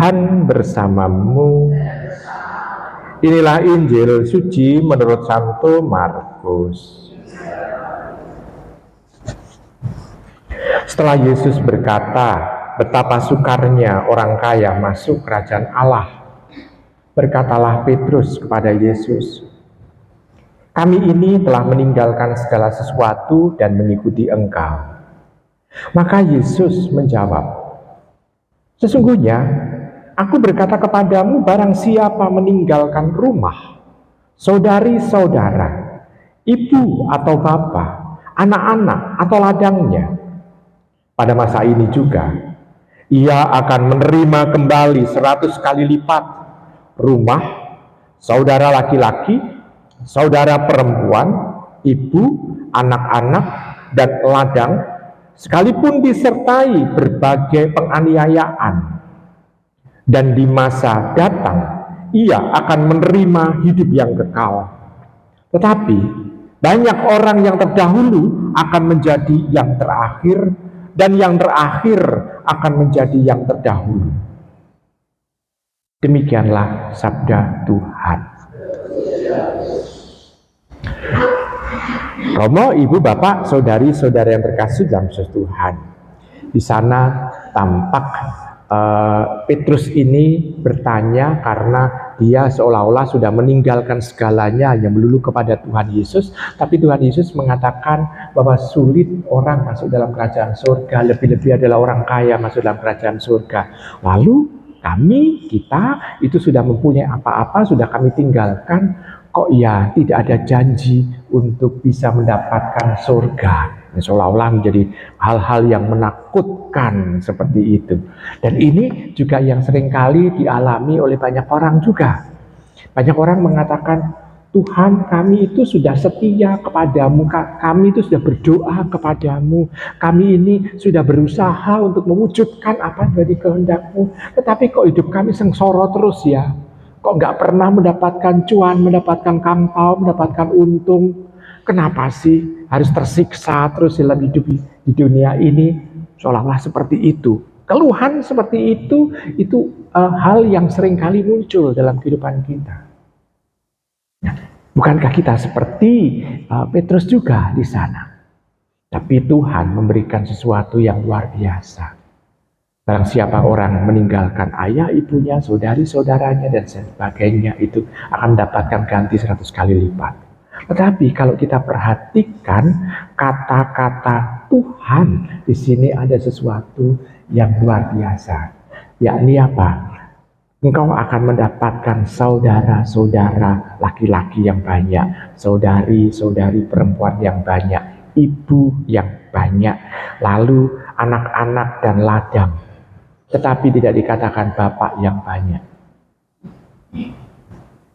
Tuhan bersamamu. Inilah Injil suci menurut Santo Markus. Setelah Yesus berkata, betapa sukarnya orang kaya masuk kerajaan Allah, berkatalah Petrus kepada Yesus, kami ini telah meninggalkan segala sesuatu dan mengikuti Engkau. Maka Yesus menjawab, sesungguhnya aku berkata kepadamu, barang siapa meninggalkan rumah, saudari-saudara, ibu atau bapak, anak-anak atau ladangnya, pada masa ini juga ia akan menerima kembali 100 kali lipat rumah, saudara laki-laki, saudara perempuan, ibu, anak-anak, dan ladang, sekalipun disertai berbagai penganiayaan. Dan di masa datang ia akan menerima hidup yang kekal. Tetapi banyak orang yang terdahulu akan menjadi yang terakhir, dan yang terakhir akan menjadi yang terdahulu. Demikianlah sabda Tuhan. Romo, ibu, bapak, saudari-saudara yang terkasih dalam Tuhan. Di sana tampak Petrus ini bertanya karena dia seolah-olah sudah meninggalkan segalanya hanya melulu kepada Tuhan Yesus, tapi Tuhan Yesus mengatakan bahwa sulit orang masuk dalam kerajaan surga, lebih-lebih adalah orang kaya masuk dalam kerajaan surga. Lalu kita itu sudah mempunyai apa-apa, sudah kami tinggalkan, kok ya tidak ada janji untuk bisa mendapatkan surga. Seolah-olah menjadi hal-hal yang menakutkan seperti itu. Dan ini juga yang seringkali dialami oleh banyak orang juga. Banyak orang mengatakan, Tuhan, kami itu sudah setia kepadamu, kami itu sudah berdoa kepadamu, kami ini sudah berusaha untuk mewujudkan apa yang dari kehendakmu, tetapi kok hidup kami sengsara terus ya, kok nggak pernah mendapatkan cuan, mendapatkan kampau, mendapatkan untung. Kenapa sih harus tersiksa terus dalam hidup di dunia ini? Seolah-olah seperti itu. Keluhan seperti itu hal yang seringkali muncul dalam kehidupan kita. Nah, bukankah kita seperti Petrus juga di sana? Tapi Tuhan memberikan sesuatu yang luar biasa. Barang siapa orang meninggalkan ayah, ibunya, saudari-saudaranya, dan sebagainya, itu akan mendapatkan ganti 100 kali lipat. Tetapi kalau kita perhatikan kata-kata Tuhan, di sini ada sesuatu yang luar biasa. Yakni apa? Engkau akan mendapatkan saudara-saudara laki-laki yang banyak, saudari-saudari perempuan yang banyak, ibu yang banyak, lalu anak-anak dan ladang. Tetapi tidak dikatakan bapak yang banyak.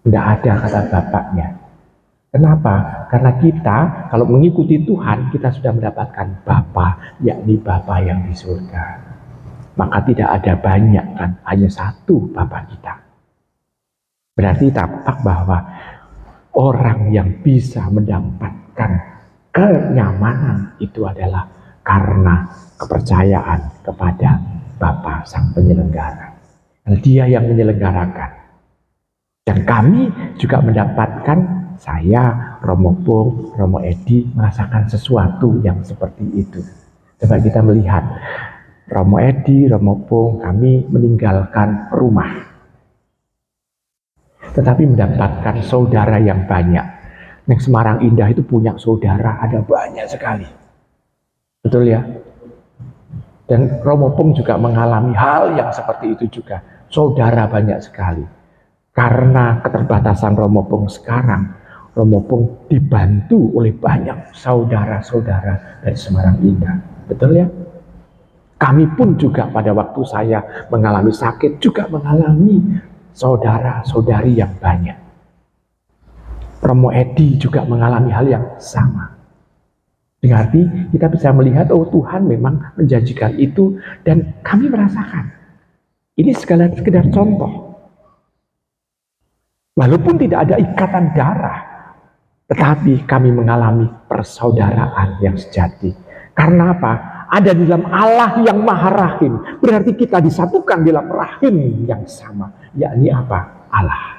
Tidak ada kata bapaknya. Kenapa? Karena kita kalau mengikuti Tuhan, kita sudah mendapatkan Bapa, yakni Bapa yang di surga. Maka tidak ada banyak kan, hanya satu Bapa kita. Berarti tampak bahwa orang yang bisa mendapatkan kenyamanan itu adalah karena kepercayaan kepada Bapa Sang Penyelenggara. Dia yang menyelenggarakan. Dan kami juga mendapatkan, saya, Romo Pung, Romo Edi, merasakan sesuatu yang seperti itu. Coba kita melihat, Romo Edi, Romo Pung, kami meninggalkan rumah. Tetapi mendapatkan saudara yang banyak. Yang Semarang Indah itu punya saudara, ada banyak sekali. Betul ya? Dan Romo Pung juga mengalami hal yang seperti itu juga. Saudara banyak sekali. Karena keterbatasan Romo Pung sekarang, Romo Pung dibantu oleh banyak saudara-saudara dari Semarang Indah. Betul ya? Kami pun juga pada waktu saya mengalami sakit juga mengalami saudara-saudari yang banyak. Romo Edi juga mengalami hal yang sama. Berarti kita bisa melihat, oh Tuhan memang menjanjikan itu dan kami merasakan. Ini sekedar contoh. Walaupun tidak ada ikatan darah, tetapi kami mengalami persaudaraan yang sejati. Karena apa? ada di dalam Allah yang maha rahim. Berarti kita disatukan dalam rahim yang sama, yakni apa? Allah.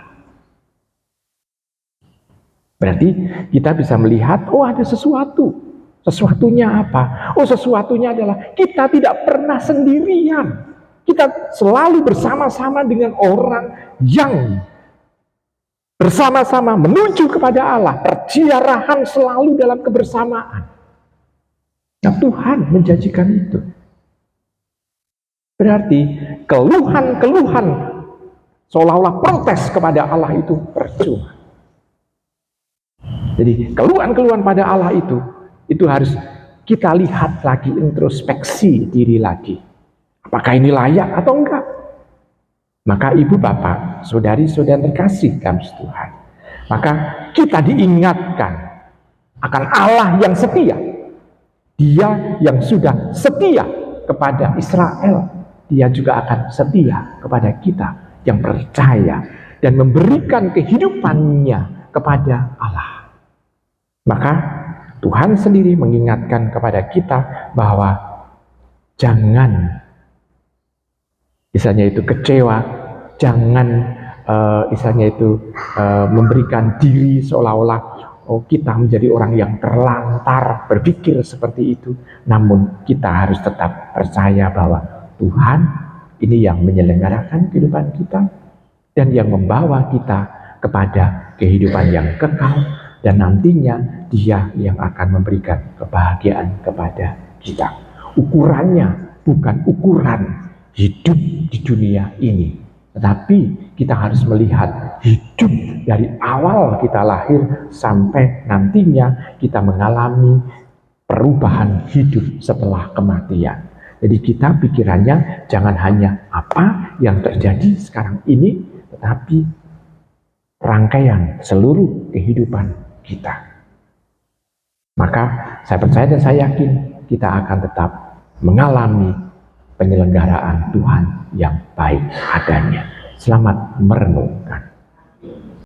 Berarti kita bisa melihat, oh ada sesuatu. Sesuatunya apa? Oh sesuatunya adalah kita tidak pernah sendirian. Kita selalu bersama-sama dengan orang yang bersama-sama menuju kepada Allah. Perziarahan selalu dalam kebersamaan. Nah, Tuhan menjanjikan itu. Berarti keluhan-keluhan seolah-olah protes kepada Allah itu percuma. Jadi keluhan-keluhan pada Allah itu harus kita lihat lagi, introspeksi diri lagi. Apakah ini layak atau enggak? Maka ibu bapak, saudari-saudara terkasih dalam Tuhan, maka kita diingatkan akan Allah yang setia. Dia yang sudah setia kepada Israel, dia juga akan setia kepada kita yang percaya dan memberikan kehidupannya kepada Allah. Maka Tuhan sendiri mengingatkan kepada kita bahwa jangan misalnya itu kecewa, jangan misalnya itu memberikan diri seolah-olah kita menjadi orang yang terlantar berpikir seperti itu. Namun kita harus tetap percaya bahwa Tuhan ini yang menyelenggarakan kehidupan kita dan yang membawa kita kepada kehidupan yang kekal, dan nantinya Dia yang akan memberikan kebahagiaan kepada kita. Ukurannya bukan ukuran hidup di dunia ini, tetapi kita harus melihat hidup dari awal kita lahir sampai nantinya kita mengalami perubahan hidup setelah kematian. Jadi kita pikirannya jangan hanya apa yang terjadi sekarang ini, tetapi rangkaian seluruh kehidupan kita. Maka saya percaya dan saya yakin kita akan tetap mengalami penyelenggaraan Tuhan yang baik adanya. Selamat merenungkan.